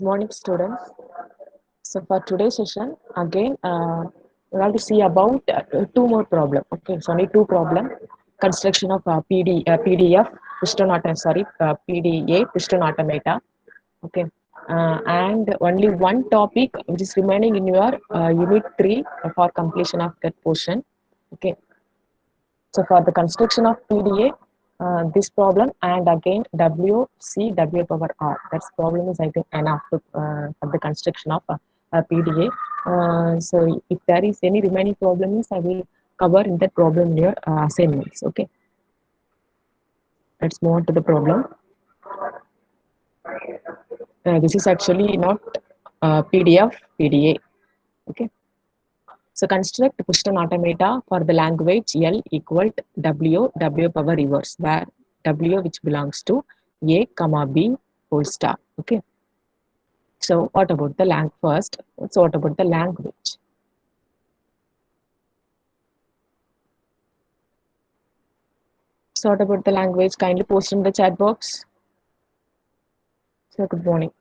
Morning, students. So for today's session, again, we have to see about two more problem. Okay, it's only two problem. Construction of PDF, piston automata, sorry, PDA, piston automata. Okay, and only one topic which is remaining in your unit 3 for completion of that portion. Okay, so for the construction of PDA, this problem and again WCW power R. That problem is I think enough for the construction of PDA. So if there is any remaining problems, I will cover in that problem in your assignments. Okay, let's move on to the problem. This is actually not PDF, PDA. Okay. So construct Pushton automata for the language L equal to W power reverse, where W which belongs to A comma B whole star. Okay. So what about the first? So what about the language? So what about the language? Kindly post in the chat box. So good morning.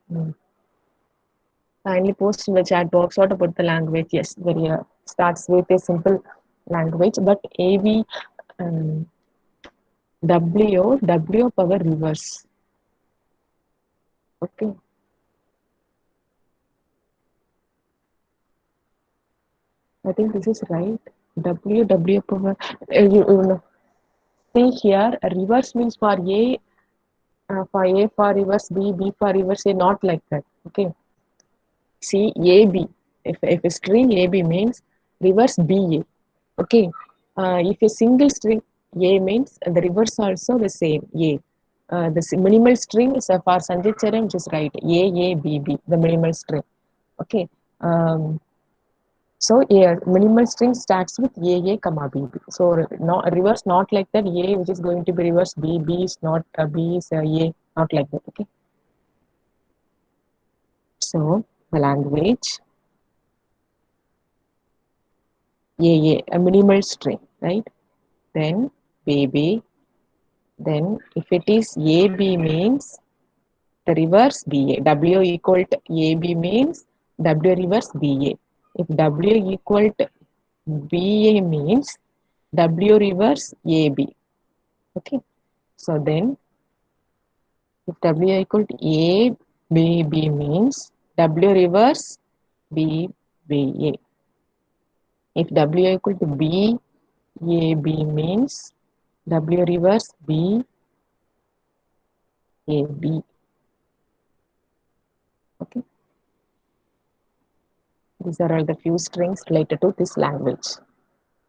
Kindly post in the chat box. What about the language? Yes, very starts with a simple language, but AV W power reverse. Okay. I think this is right. W power. See here, reverse means for A for reverse, B for reverse, A, not like that. Okay. See AB. If a string AB means reverse BA. Okay. If a single string A means the reverse also the same A. The minimal string is for Sanjay Charan, which is right. A, the minimal string. Okay. So a minimal string starts with A, comma B, B. So reverse not like that. A which is going to be reverse B, B is not B is A, not like that. Okay. So the language a minimal string, right? Then baby. Then if it is AB means the reverse BA. W equal to AB means W reverse BA. If W equal to BA means W reverse AB. Okay. So then if W equal to A, B, B means W reverse B, B, A. If W equal to B, A, B means W reverse B, A, B. Okay. These are all the few strings related to this language.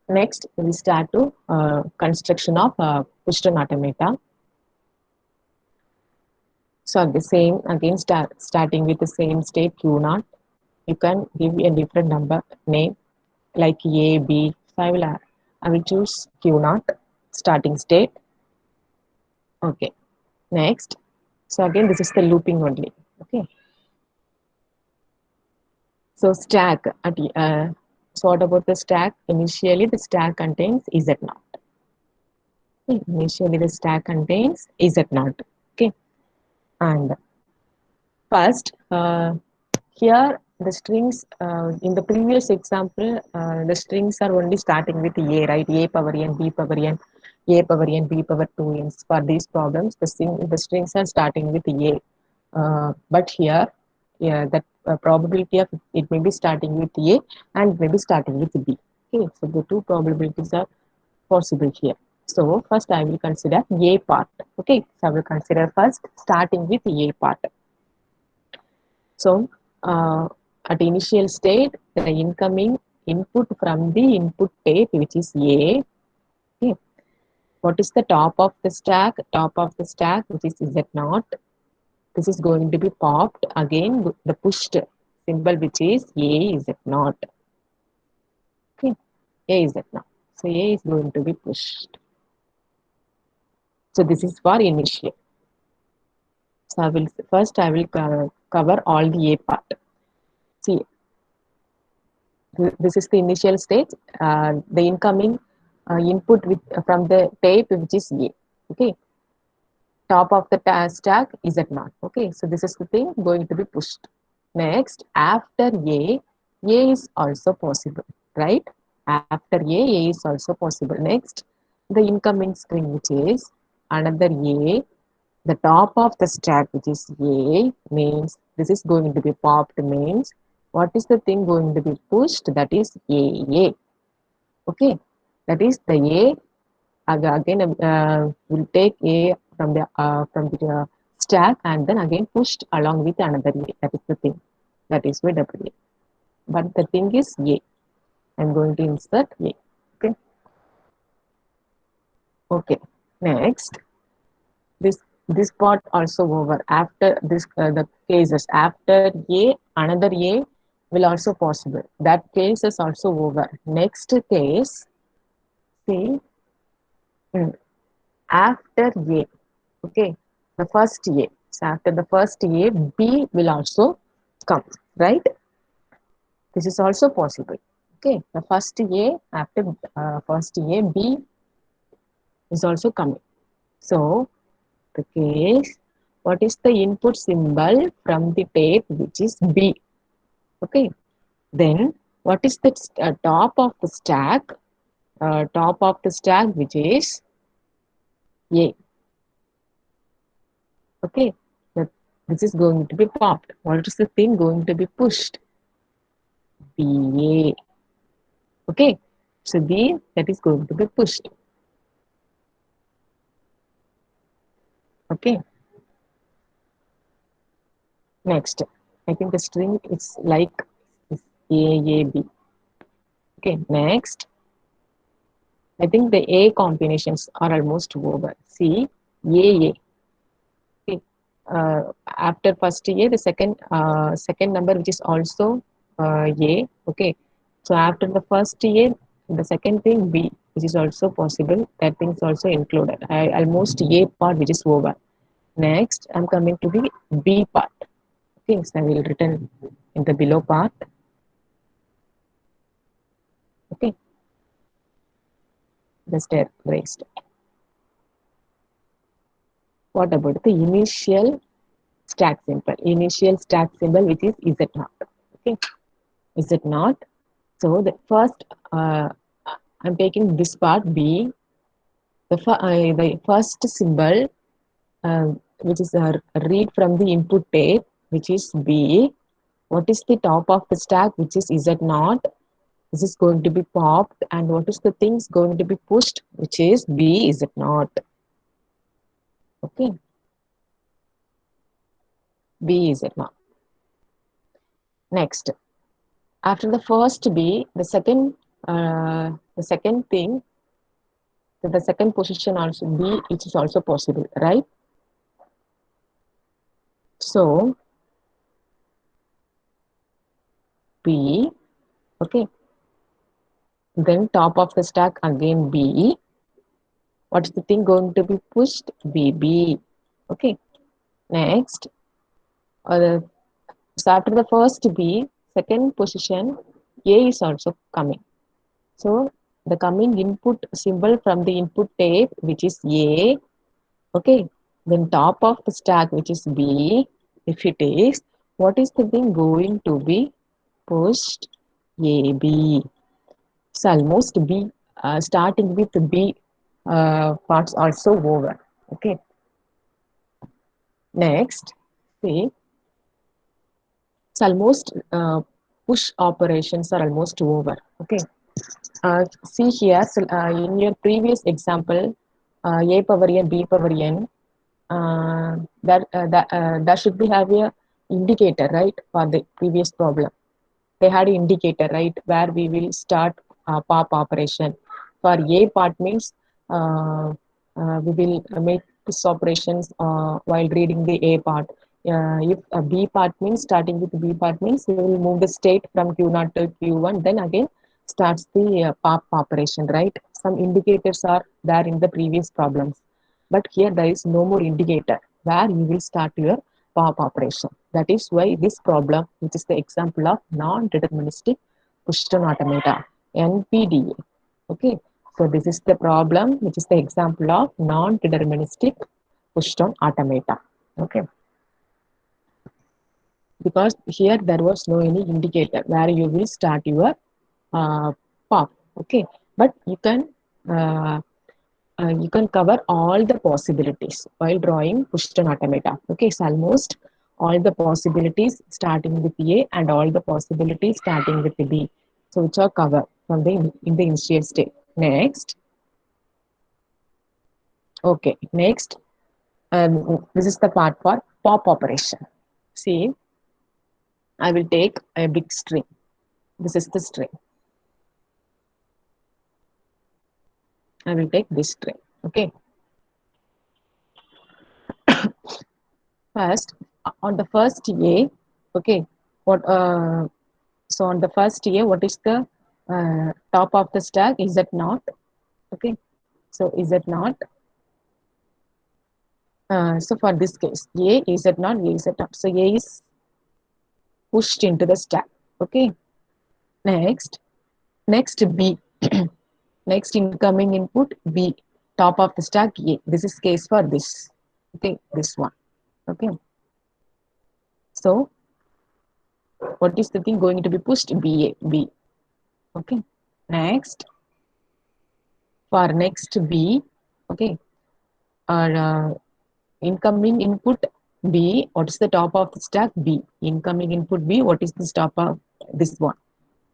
Next, we start to construction of Pushton automata. So the same again starting with the same state Q0. You can give a different number name like A, B. So I will choose Q0 starting state. Okay. Next. So again, this is the looping only. Okay. So stack. So what about the stack? Initially, the stack contains Z0. Okay. Initially, the stack contains Z0. Okay. And first, here the strings in the previous example, the strings are only starting with A, right? A power n, B power n, A power n, B power 2n. For these problems, the strings are starting with A. But here, yeah, that probability of it may be starting with A and may be starting with B. Okay, so the two probabilities are possible here. So first I will consider A part. Okay, so I will consider first starting with A part. So at initial state, the incoming input from the input tape, which is A. Okay. What is the top of the stack? Top of the stack, which is Z0. This is going to be popped again with the pushed symbol, which is A Z0. Okay. A Z0. So A is going to be pushed. So this is for initial. So I will cover all the A part. See, this is the initial stage. The incoming input from the tape, which is A. Okay. Top of the stack is Z0. Okay. So this is the thing going to be pushed. Next, after A is also possible, right? After A is also possible. Next, the incoming string, which is another A, the top of the stack, which is A, means this is going to be popped, means what is the thing going to be pushed? That is A. Okay, that is the A. Again, will take A from the stack and then again pushed along with another A. That is the thing. That is with W. But the thing is A. I'm going to insert A. Okay. Okay. Next, this part also over. After this, the cases after A, another A will also possible. That case is also over. Next case, see, after A. Okay, the first A. So after the first A, B will also come, right? This is also possible. Okay, the first A after first A, B is also coming. So the case, what is the input symbol from the tape, which is B? Okay, then what is the top of the stack? Top of the stack, which is A. Okay, that this is going to be popped. What is the thing going to be pushed? BA. Okay, so B that is going to be pushed. Okay, next, I think the string is like AAB. Okay, next, I think the A combinations are almost over. See, AA. Okay, after first A, the second number which is also A. Okay, so after the first A, the second thing B, which is also possible. That thing is also included. Almost A part which is over. Next, I'm coming to the B part. Okay, so I will written in the below part. Okay, just erased. What about the initial stack symbol? Initial stack symbol, which is Z naught. Okay, Z naught. So the first, I'm taking this part B. The first symbol, which is read from the input tape, which is B. What is the top of the stack, which is Z naught? This is going to be popped, and what is the things going to be pushed, which is B Z naught. Okay, B Z naught. Next, after the first B, the second thing, the second position also B, which is also possible, right? So B, okay. Then top of the stack again B. What is the thing going to be pushed? BB. Okay. Next, so after the first B, second position A is also coming. So the coming input symbol from the input tape, which is A, okay, then top of the stack, which is B, if it is, what is the thing going to be pushed? AB. So almost B, starting with B parts also over. Okay. Next, see, it's almost push operations are almost over. Okay. See here, so, in your previous example, A power n, B power n, that should be have a indicator, right, for the previous problem. They had an indicator, right, where we will start pop operation. For A part means we will make this operations while reading the A part. If B part means starting with B part means we will move the state from Q0 to Q1, then again starts the pop operation, right? Some indicators are there in the previous problems, but here there is no more indicator where you will start your pop operation. That is why this problem, which is the example of non-deterministic push-down automata, NPDA. Okay, so this is the problem, which is the example of non-deterministic push-down automata. Okay. because here there was no any indicator where you will start your pop. Okay, but you can cover all the possibilities while drawing push-button automata. Okay, so almost all the possibilities starting with A and all the possibilities starting with B. So which are covered from the in the initial state. Next, okay, next, this is the part for pop operation. See, I will take a big string. This is the string. I will take this string. Okay. First, on the first A, okay, what so on the first A, what is the top of the stack? Is that not? Okay, so is that not? So for this case, A is that not? A is that not? So A is pushed into the stack. Okay. Next, next B. Next incoming input B, top of the stack A. This is case for this. Okay, this one. Okay. So what is the thing going to be pushed? B. Okay. Next, for next B, okay, or incoming input B, what is the top of the stack? B. Incoming input B, what is the top of this one?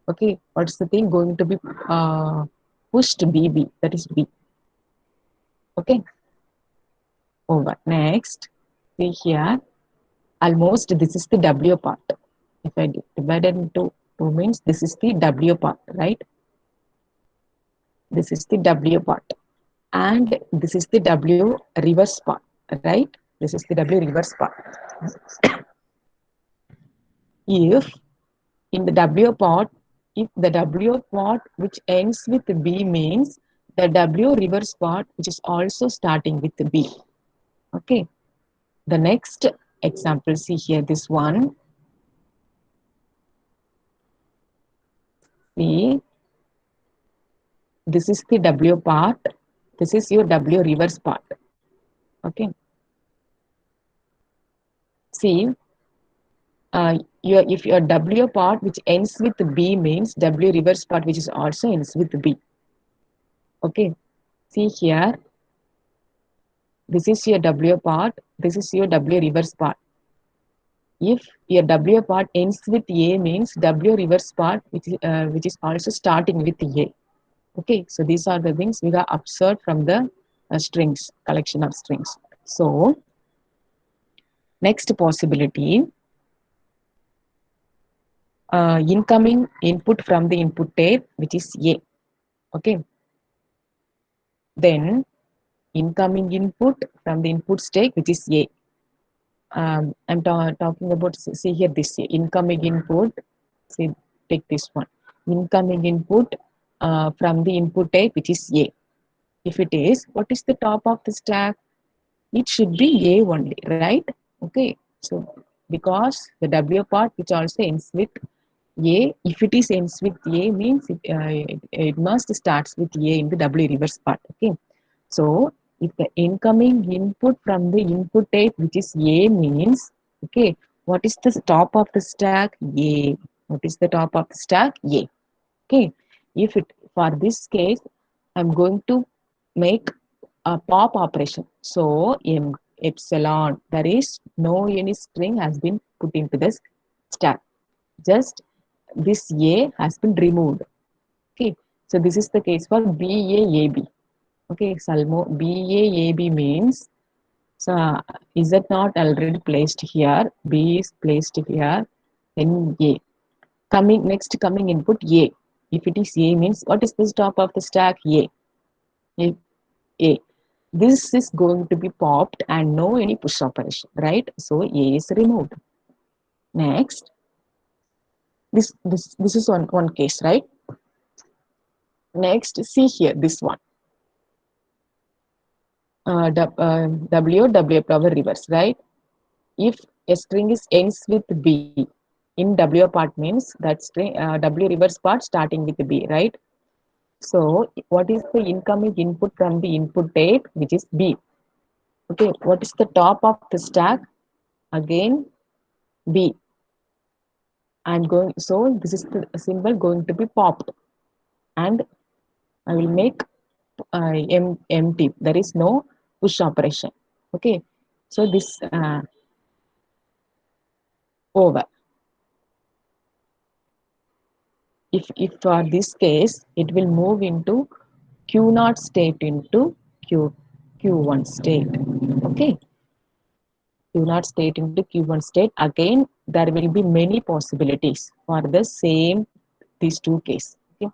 Okay, what is the thing going to be pushed? B, that is B. Okay, over. Next, see here, almost this is the W part. If I divide it into 2 means this is the W part, right? This is the W part. And this is the W reverse part, right? This is the W reverse part. If in the W part, if the W part which ends with B means the W reverse part which is also starting with B. Okay. The next example, see here this one. See, this is the W part. This is your W reverse part. Okay. See, if your W part which ends with B means W reverse part which is also ends with B. Okay. See here, this is your W part, this is your W reverse part. If your W part ends with A means W reverse part which is also starting with A. Okay, so these are the things we got observed from the strings, collection of strings. So next possibility, incoming input from the input tape which is A. Okay, then incoming input from the input stack which is A. I'm talking about, see here this incoming input, see, take this one, incoming input from the input type which is A. If it is, what is the top of the stack? It should be A only, right? Okay, so because the W part which also ends with A, if it is ends with A means it must starts with A in the W reverse part. Okay, so if the incoming input from the input type which is A means, okay, what is the top of the stack? A. What is the top of the stack? A. Okay, if it, for this case, I'm going to make a pop operation. So epsilon, there is no any string has been put into this stack. Just this A has been removed. Okay, so this is the case for BAAB. Okay, Salmo BAAB means, so is it not already placed here? B is placed here, then A. Coming input A. If it is A means what is this top of the stack? A. A. This is going to be popped and no any push operation, right? So A is removed. Next, this is one case, right? Next, see here this one. W power reverse, right? If a string is ends with B in W part means that string W reverse part starting with B, right? So what is the incoming input from the input tape which is B? Okay, what is the top of the stack? Again B. I'm going, so this is the symbol going to be popped, and I will make empty. There is no push operation. Okay, so this over. If for this case, it will move into Q naught state into Q1 state. Okay, Q naught state into Q1 state. Again, there will be many possibilities for the same these two cases. Okay,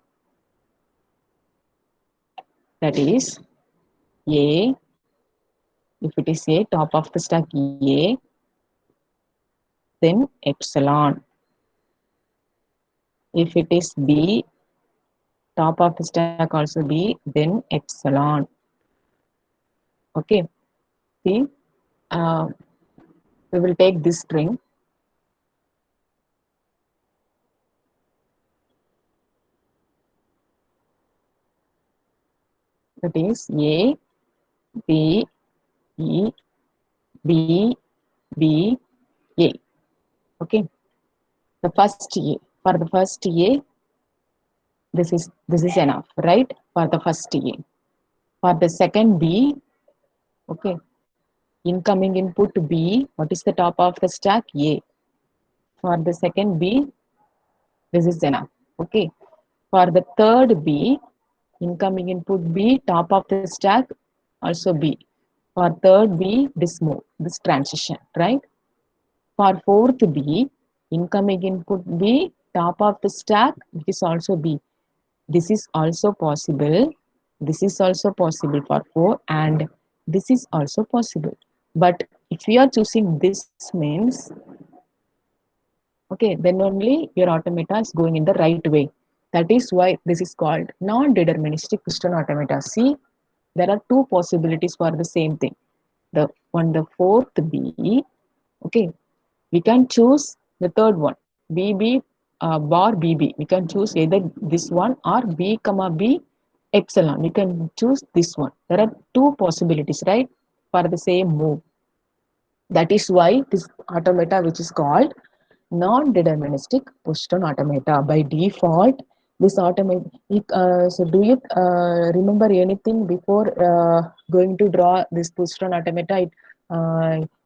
that is A. If it is A, top of the stack A, then epsilon. If it is B, top of the stack also B, then epsilon. Okay, see, uh, we will take this string. That is A, B, E, B, B, A. Okay, the first A. For the first A, this is enough, right? For the first A. For the second B, okay, incoming input B, what is the top of the stack? A. For the second B, this is enough. Okay. For the third B, incoming input B, top of the stack, also B. For third B, this move, this transition, right? For fourth B, incoming input B, top of the stack, which is also B. This is also possible. This is also possible for 4, and this is also possible. But if you are choosing this means, okay, then only your automata is going in the right way. That is why this is called non-deterministic piston automata. See, there are two possibilities for the same thing. The fourth B, okay, we can choose the third one, BB bar BB. We can choose either this one or B comma B epsilon. We can choose this one. There are two possibilities, right, for the same move. That is why this automata, which is called non-deterministic push-down automata. By default, this automata. So, do you remember anything before going to draw this push-down automata?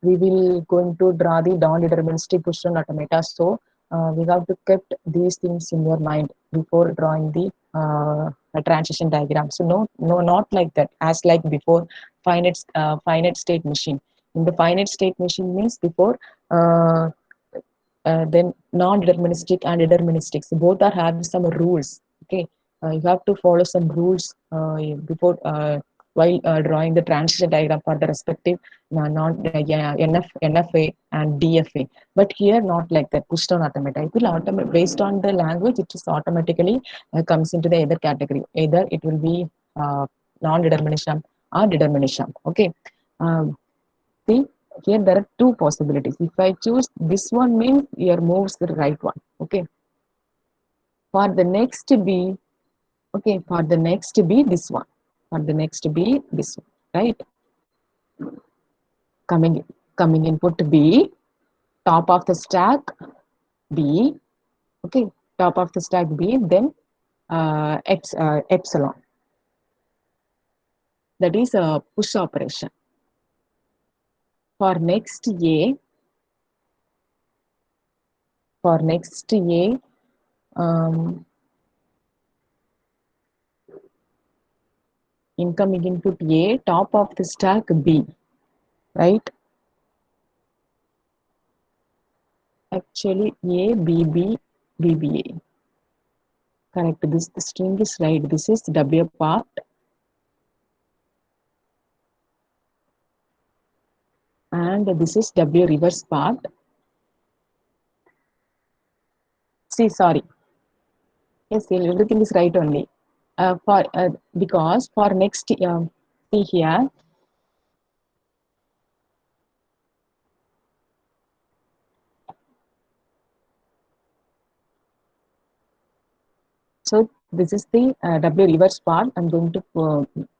We will going to draw the non-deterministic push-down automata. So, we have to keep these things in your mind before drawing the transition diagram. So, no, not like that. As like before, finite state machine. In the finite state machine means before. Then non-deterministic and deterministic. So both are having some rules. Okay, you have to follow some rules before while drawing the transition diagram for the respective NFA and DFA. But here not like that. Pushed on automata. It will automate based on the language. It is automatically comes into the other category. Either it will be non-determinism or determinism. Okay. See, here there are two possibilities. If I choose this one means your moves the right one. Okay. For the next B, okay, for the next B, this one. For the next B, this one. Right? Coming coming input B, top of the stack B. Okay, top of the stack B, then epsilon. That is a push operation. For next A, um, incoming input A, top of the stack B, right? Actually, A, B, B, B, B, A. Correct. This the string is right. This is W part. And this is W reverse part. See, sorry. Yes, everything is right only. For because for next, see here. So this is the W reverse part. I'm going to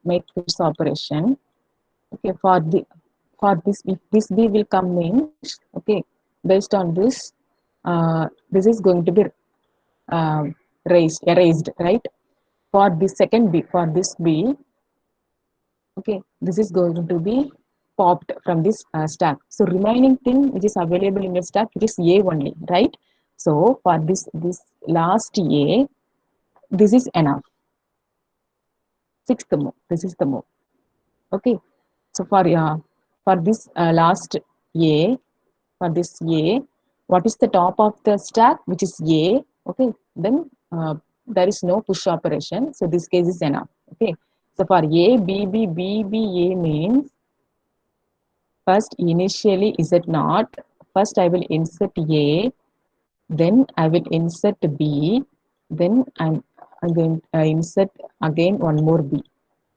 make this operation. Okay, for this, if this B will come in, okay, based on this, this is going to be erased, right? For this second B, for this B, okay, this is going to be popped from this stack. So remaining thing which is available in your stack, it is A only, right? So for this last A, this is enough. Sixth move, this is the move. Okay, so for this last A, for this A, what is the top of the stack, which is A? Okay, then there is no push operation, so this case is enough. Okay, so for A, B, B, B, B, A means first initially is it not? First I will insert A, then I will insert B, then I'm going to insert again one more B.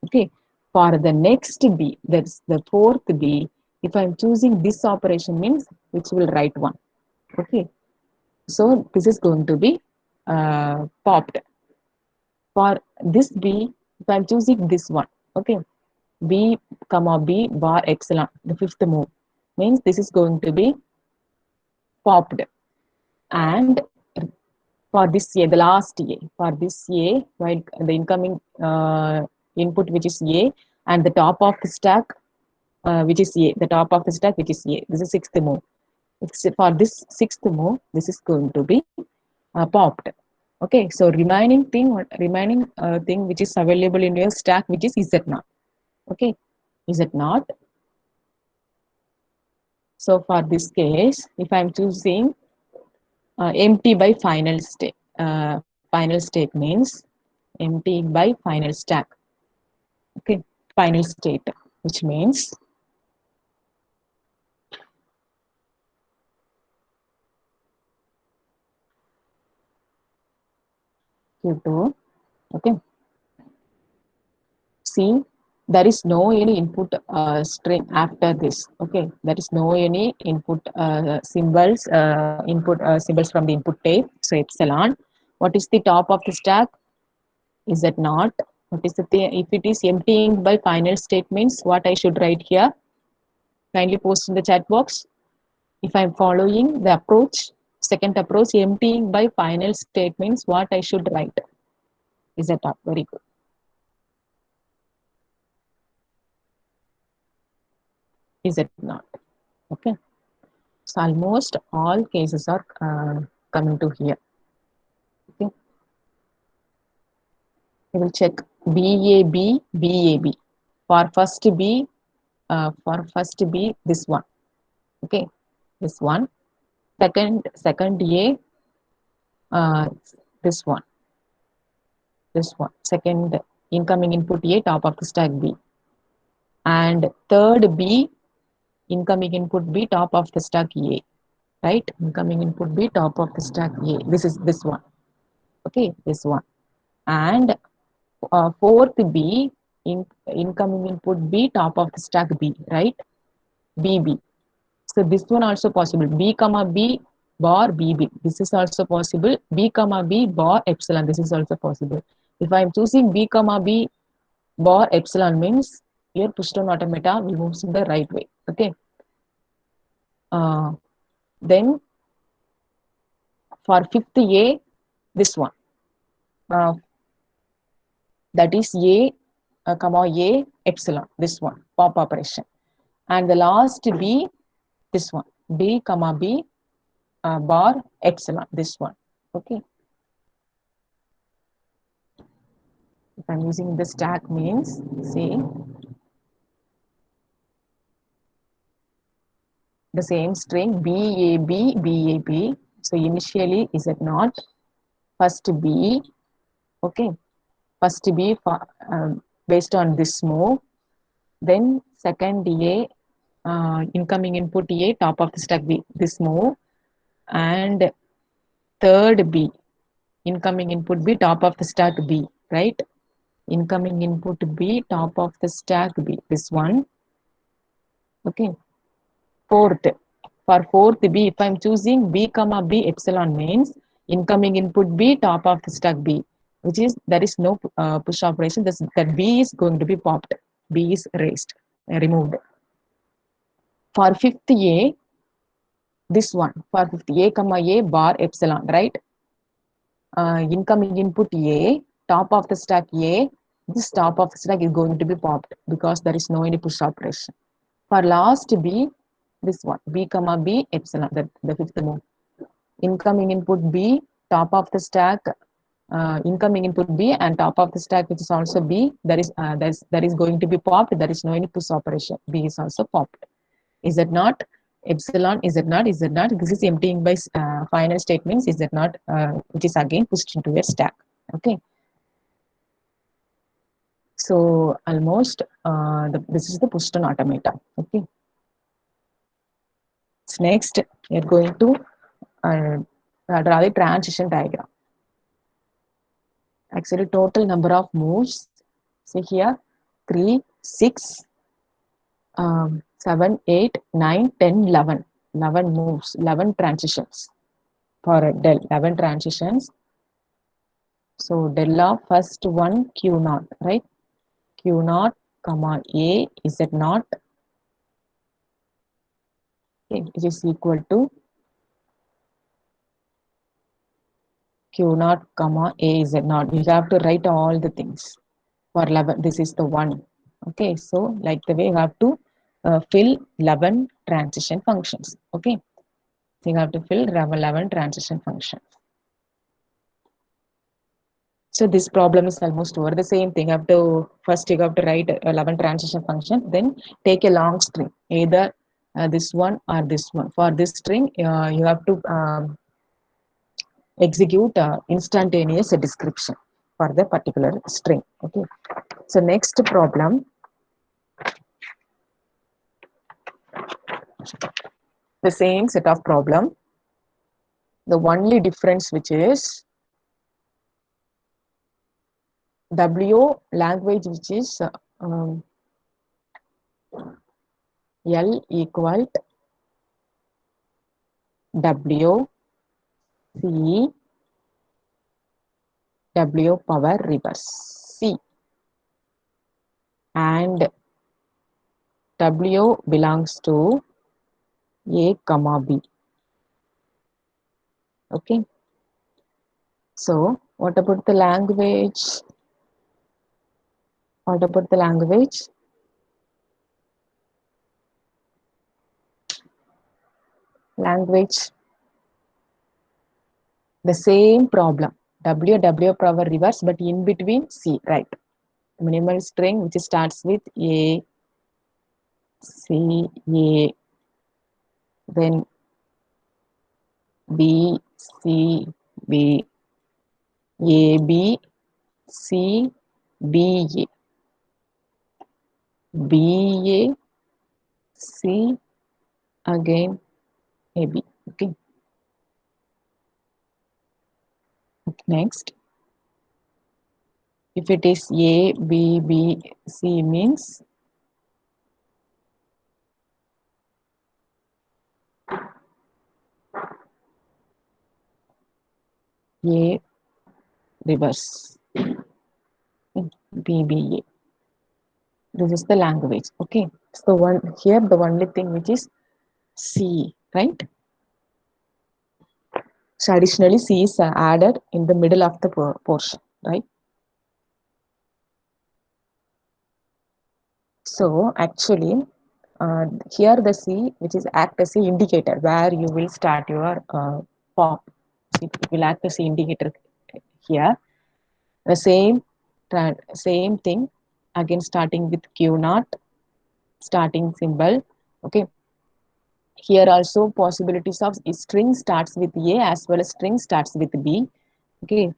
Okay, for the next B, that's the fourth B, if I'm choosing this operation means which will write one. Okay, so this is going to be popped. For this B, if I'm choosing this one, okay, B comma B bar epsilon, the fifth move, means this is going to be popped. And for this A, the last A, for this A, while the incoming input which is A, and the top of the stack which is A, the top of the stack which is A, this is sixth move. For this sixth move, this is going to be popped. Okay, so remaining thing which is available in your stack, which is Z0. Okay, Z0. So for this case, if I'm choosing empty by final state, final state means empty by final stack. Okay, final state, which means Q2. Okay, see, there is no any input string after this. Okay, there is no any input symbols from the input tape. So epsilon. What is the top of the stack? Is that not? What is the thing? If it is emptying by final statements, what I should write here? Kindly post in the chat box. If I'm following the approach, second approach, emptying by final statements, what I should write? Is that not? Very good. Is it not? Okay. So almost all cases are coming to here. Okay. We will check BAB, BAB. For first B, this one. Okay, this one. Second A, uh, this one. This one. Second incoming input A, top of the stack B. And third B, incoming input B, top of the stack A. Right? Incoming input B, top of the stack A. This is this one. Okay, this one. And fourth B, incoming input B, top of the stack B, right? BB. So this one also possible. B comma B bar BB. This is also possible. B comma B bar epsilon. This is also possible. If I am choosing B comma B bar epsilon means your pushdown automata will move in the right way. Okay. Then for fifth A, this one. That is A comma A epsilon. This one pop operation. And the last B, this one. B comma B bar epsilon. This one. Okay. If I'm using the stack means, see, the same string BAB, BAB. So initially, is it not? First B, okay. First B for, based on this move. Then second A, incoming input A, top of the stack B, this move. And third B, incoming input B, top of the stack B, right? Incoming input B, top of the stack B, this one. Okay. Fourth, for fourth B, if I'm choosing B comma B epsilon means incoming input B, top of the stack B, which is there is no push operation. That B is going to be popped. B is raised, removed. For fifth A, this one for 50 a comma a bar epsilon, right? Incoming input a, top of the stack a, this top of the stack is going to be popped because there is no any push operation. For last b, this one b comma b epsilon, the fifth move. Incoming input b, top of the stack, incoming input b and top of the stack which is also b, that is going to be popped. There is no any push operation. B is also popped. Is it not? Epsilon is it not? Is it not? This is emptying by final statements. Is it not? Which is again pushed into a stack. Okay. So almost this is the push-down automata. Okay. Next, we are going to draw the transition diagram. Actually, total number of moves. See here, 3, 6, 7, 8, 9, 10, 11. 11 moves, 11 transitions for a del, 11 transitions. So del of first one Q naught, right? Q naught comma A Z naught, okay, which is equal to Q naught comma A Z naught. You have to write all the things for 11. This is the one. Okay, so like the way you have to fill 11 transition functions. Okay, so you have to fill 11 transition functions. So this problem is almost over the same thing. First you have to write 11 transition functions, then take a long string, either this one or this one. For this string, you have to execute instantaneous description for the particular string. Okay. So next problem, the same set of problem. The only difference which is W language which is L equal W C W power reverse C, and W belongs to A comma B. Okay. So what about the language? What about the language? Language, the same problem. W power reverse, but in between C, right? Minimal string which starts with A, C, A, then B, C, B, A, B, C, B, A, B, A, C, again A, B. Okay. Next, if it is A, B, B, C means A reverse, B, B, A. This is the language. Okay. So here the only thing which is C, right? So additionally C is added in the middle of the portion, right? So actually here the C which is act as a indicator where you will start your pop. It will act as an indicator here. The same thing again, starting with Q naught, starting symbol. Okay. Here also possibilities of string starts with A as well as string starts with B. Okay.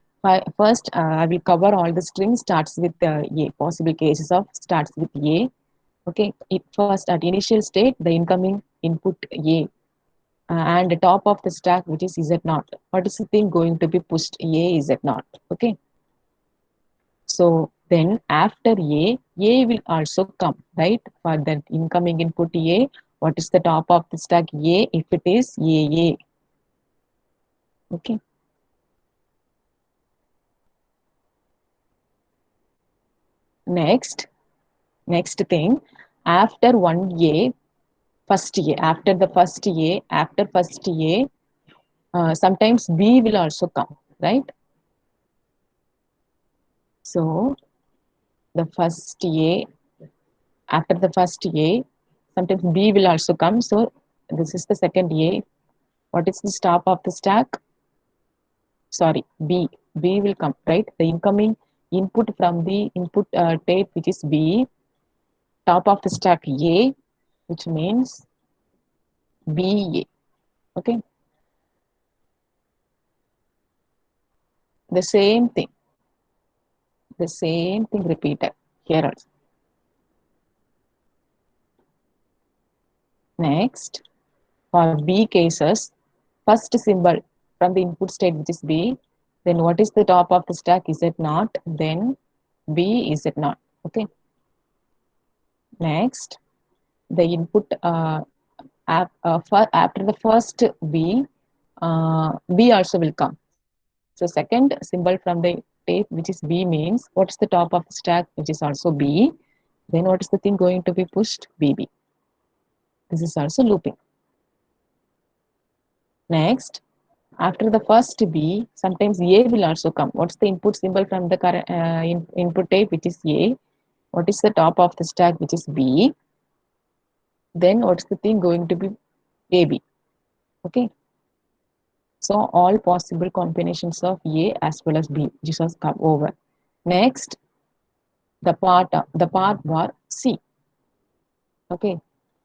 First, I will cover all the string starts with A. Possible cases of starts with A. Okay. First, at initial state, the incoming input A and the top of the stack, which is Z naught. What is the thing going to be pushed? A Z naught. Okay. So then after A will also come, right? For that incoming input A, what is the top of the stack? A, if it is A. Okay. Next thing, after one A, first A. After first A, sometimes B will also come, right? So the first A, after the first A, sometimes B will also come. So this is the second A. What is the top of the stack? Sorry, B. B will come, right? The incoming input from the input tape, which is B, top of the stack A, which means BA. Okay, the same thing. The same thing repeated here also. Next, for B cases, first symbol from the input state, which is B, then what is the top of the stack? Is it not? Then B is it not? Okay. Next, the input after the first B, B also will come. So second symbol from the tape, which is B, means what's the top of the stack, which is also B. Then what is the thing going to be pushed? BB. This is also looping. Next, after the first B, sometimes A will also come. What's the input symbol from the current input tape, which is A? What is the top of the stack, which is B? Then what's the thing going to be AB? Okay. So all possible combinations of A as well as B, just was come over. Next, the part bar C. Okay.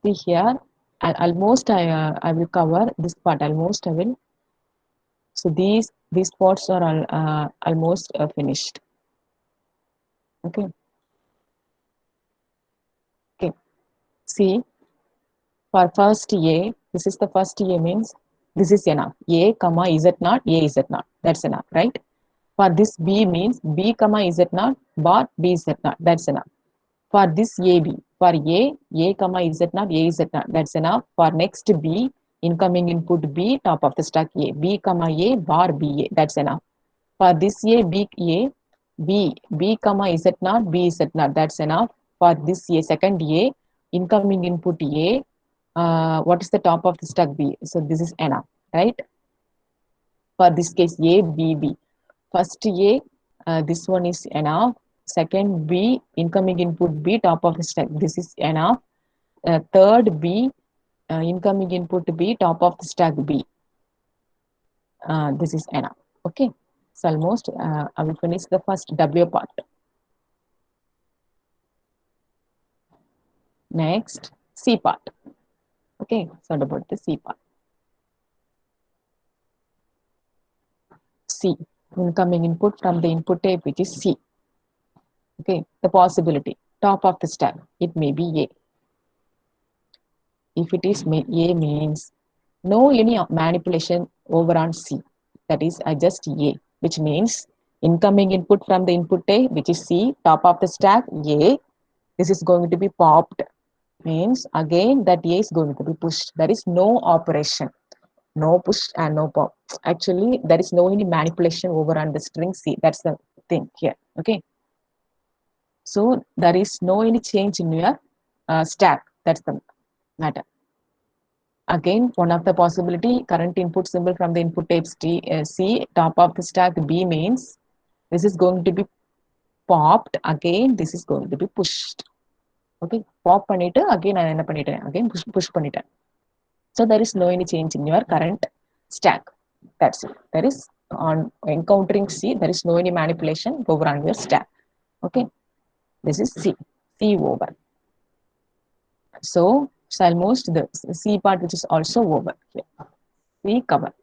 See here, almost I will cover this part. Almost I will. So these parts are almost finished. Okay. Okay. See, for first A, this is the first A means this is enough. A comma is it not? A is it not? That's enough, right? For this B means B comma is it not? Bar B is it not? That's enough. For this AB, for A comma is it not? A is it not? That's enough. For next B, incoming input B, top of the stack A, B comma A, bar B A, that's enough. For this B comma is it not? B is it not? That's enough. For this A, second A, incoming input A, what is the top of the stack B? So this is enough, right? For this case A, B, B. First A, this one is enough. Second B, incoming input B, top of the stack. This is enough. Third B, incoming input B, top of the stack B. This is enough. Okay. So almost I will finish the first W part. Next, C part. Okay. So about the C part. C, incoming input from the input tape, which is C. Okay. The possibility, top of the stack, it may be A. If it is A means no any manipulation over on C. That is just A, which means incoming input from the input tape, which is C, top of the stack, A. This is going to be popped. Means again that A is going to be pushed. There is no operation. No push and no pop. Actually, there is no any manipulation over on the string C. That's the thing here. Okay. So there is no any change in your stack. That's the matter. Again, one of the possibility, current input symbol from the input tape C, top of the stack B means this is going to be popped. Again, this is going to be pushed. Okay, pop பண்ணிட்டு again நான் என்ன பண்ணிட்டேன் again push பண்ணிட்டேன். So there is no any change in your current stack. That's it. There is on encountering C, there is no any manipulation over on your stack. Okay, this is C over. So it's almost the C part, which is also over here. C cover.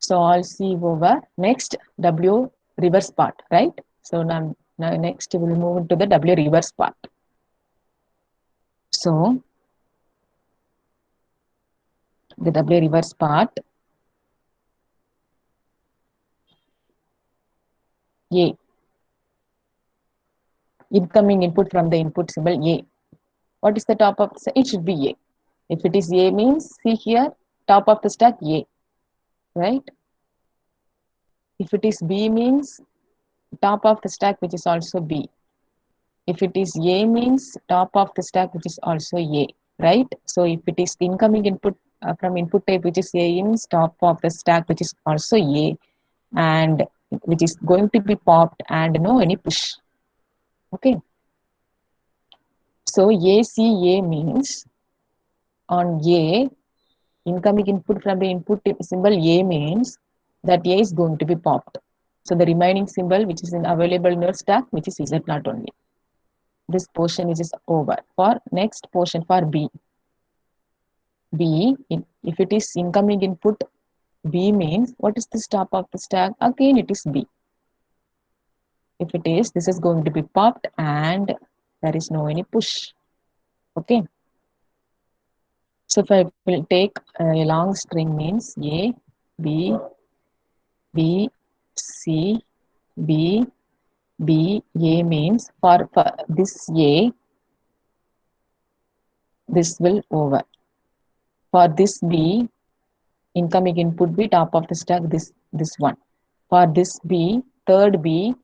So all C over. Next W reverse part, right? So now next we'll move to the W reverse part. So the W reverse part, A, incoming input from the input symbol A. What is the top of the, it should be A. If it is A means, see here, top of the stack A, right? If it is B means top of the stack, which is also B. If it is A means top of the stack, which is also A, right? So if it is incoming input from input type, which is A, means top of the stack, which is also A, and which is going to be popped and no any push. Okay. So ACA means on A, incoming input from the input symbol A means that A is going to be popped. So the remaining symbol which is available in your stack, which is Z not only. This portion is over. For next portion for B. B, if it is incoming input, B means what is the top of the stack? Again, it is B. If it is, this is going to be popped and there is no any push. Okay. So if I will take a long string means A, B, B, C, B, B, A means for this A, this will over. For this B, incoming input B, top of the stack, this one. For this B, third B,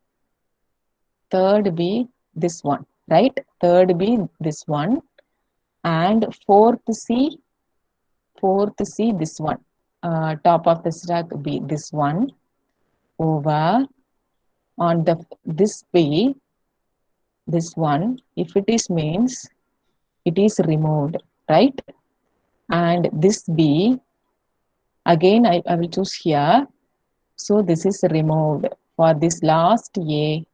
this one, right? Third B, this one. And fourth C, this one. Top of the stack B, this one. Over on this B, this one, if it is means it is removed, right? And this B, again I will choose here. So this is removed. For this last A,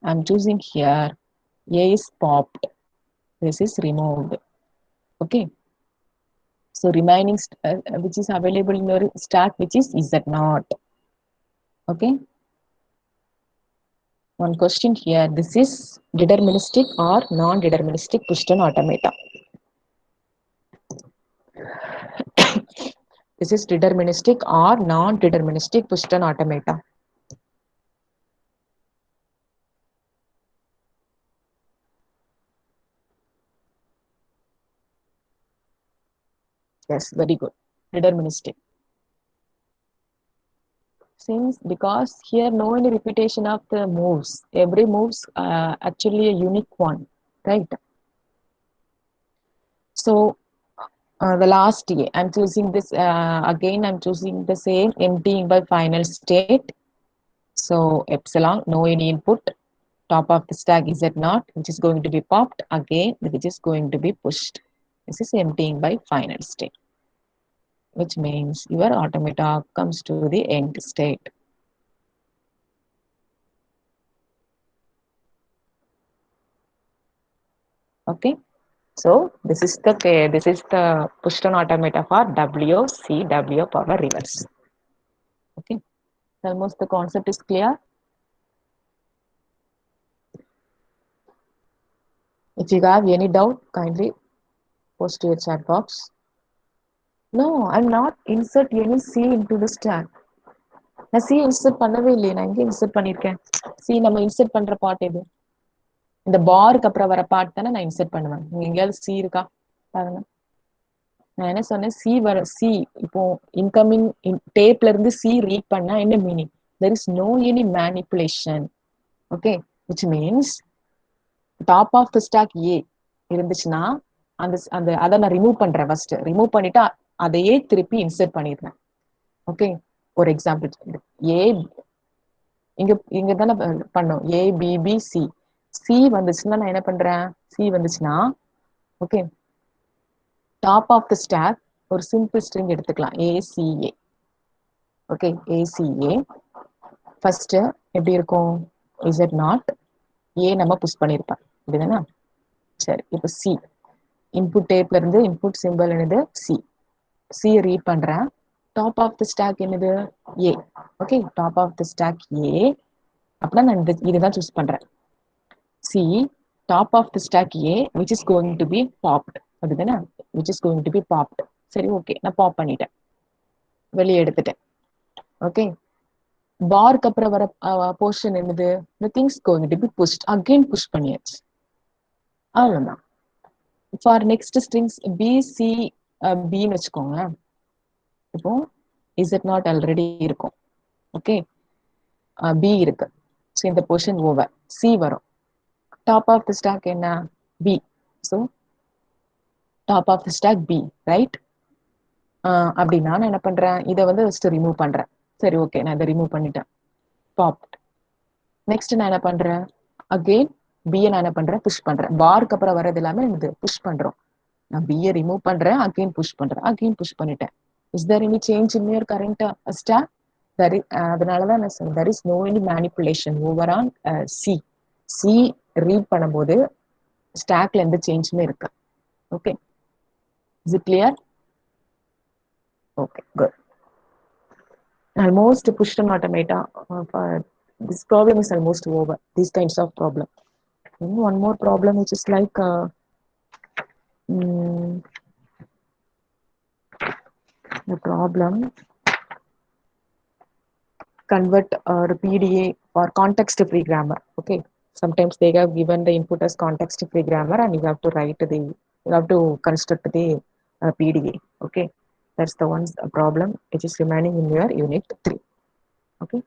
I'm choosing here. A is popped. This is removed. Okay. So remaining which is available in your stack, which is Z0. Okay. One question here. This is deterministic or non-deterministic push-down automata. This is deterministic or non-deterministic push-down automata. Yes, very good. Deterministic. Since because here no any repetition of the moves. Every moves actually a unique one, right? So the last A, I'm choosing this again. I'm choosing the same emptying by final state. So epsilon, no any input. Top of the stack is Z0, which is going to be popped again, which is going to be pushed. This is emptying by final state, which means your automata comes to the end state. Okay, so this is the push-down automata for WCW power reverse. Okay, almost the concept is clear. If you have any doubt, kindly post to your chat box. No, I'm not insert any C into the stack. நான் C insert பண்ணவே இல்லையே. நான் எங்க insert பண்ணிருக்கேன்? C நம்ம insert பண்ற part எது? இந்த பாருக்கு அப்புறம் வர பார்ட் தானே நான் இன்சர்ட் பண்ணுவேன். இங்க எங்கேயாவது சி இருக்கா பாருங்க. நான் என்ன சொன்னேன், சி வர சி இப்போ இன்கமிங் டேப்ல இருந்து சி ரீட் பண்ணா என்ன meaning? There is no any manipulation. Okay, which means top of the stack A இருந்துச்சுன்னா அந்த அந்த அதை நான் ரிமூவ் பண்றேன். ஃபர்ஸ்ட் ரிமூவ் பண்ணிட்டு அதையே திருப்பி இன்சர்ட் பண்ணிடுறேன். ஓகே, ஒரு எக்ஸாம்பிள் ஏ இங்க இங்க தானே பண்ணோம். ஏ பிபி சி சி வந்துச்சுன்னா நான் என்ன பண்றேன், சி வந்துச்சுன்னா okay top of the stack ஒரு சிம்பிள் ஸ்ட்ரிங் எடுத்துக்கலாம், ஏசிஏ. ஓகே, ஏசிஏ ஃபர்ஸ்ட் எப்படி இருக்கும், Z0 ஏ நம்ம புஷ் பண்ணியிருப்பேன் அப்படிதானே. சரி, இப்போ சி இன்புட் டேப்ல இருந்து இன்புட் சிம்பிள் என்னது சி. சி ரீட் பண்றேன். டாப் ஆஃப் த ஸ்டாக் என்னது A. Okay, top of the stack A அப்படின்னா நான் இதுதான் சூஸ் பண்றேன். C top of the stack A which is going to be popped அப்படிதானே, which is going to be popped. சரி, okay, நான் pop பண்ணிட்டேன், வெளியே எடுத்துட்டேன். ஓகே, பாருக்கு அப்புறம் வர போர்ஷன் என்னது, the things going to be pushed, again push பண்ணியாச்சு, அவ்வளவுதான். For next strings B C பின்னு வச்சுக்கோங்க. இப்போ Z0 ஆல்ரெடி இருக்கும். ஓகே, பி இருக்கு. ஸோ இந்த போர்ஷன் ஓவர். சி வரும். top of the stack என்ன B. So top of the stack B, right? அப்படின்னா நான் என்ன பண்றேன், இதை வந்து ஃபர்ஸ்ட் ரிமூவ் பண்றேன். சரி, ஓகே, நான் இதை ரிமூவ் பண்ணிட்டேன். பாப்ட். நெக்ஸ்ட் நான் என்ன பண்றேன், அகெயின் பிஏ நான் என்ன பண்றேன், புஷ் பண்றேன். பார்க்கு அப்புறம் வர்றது எல்லாமே இது புஷ் பண்றோம். நான் பிஏ ரிமூவ் பண்றேன், அகெயின் புஷ் பண்றேன், அகெயின் புஷ் பண்ணிட்டேன். Is there any change in your current stack? அதனாலதான் நான் சொன்னேன், there is no any manipulation over on C read பண்ணும்போது ஸ்டாக்ல எந்த சேஞ்சுமே இருக்கு. Okay, is it clear? Okay, good. Almost pushed on automata. This problem is almost over. These kinds of problem. One more problem which is like the problem convert or PDA or context free grammar. Okay, sometimes they have given the input as context free grammar and you have to write the, you have to construct the PDA. Okay, that's the one problem which is remaining in your unit 3. Okay.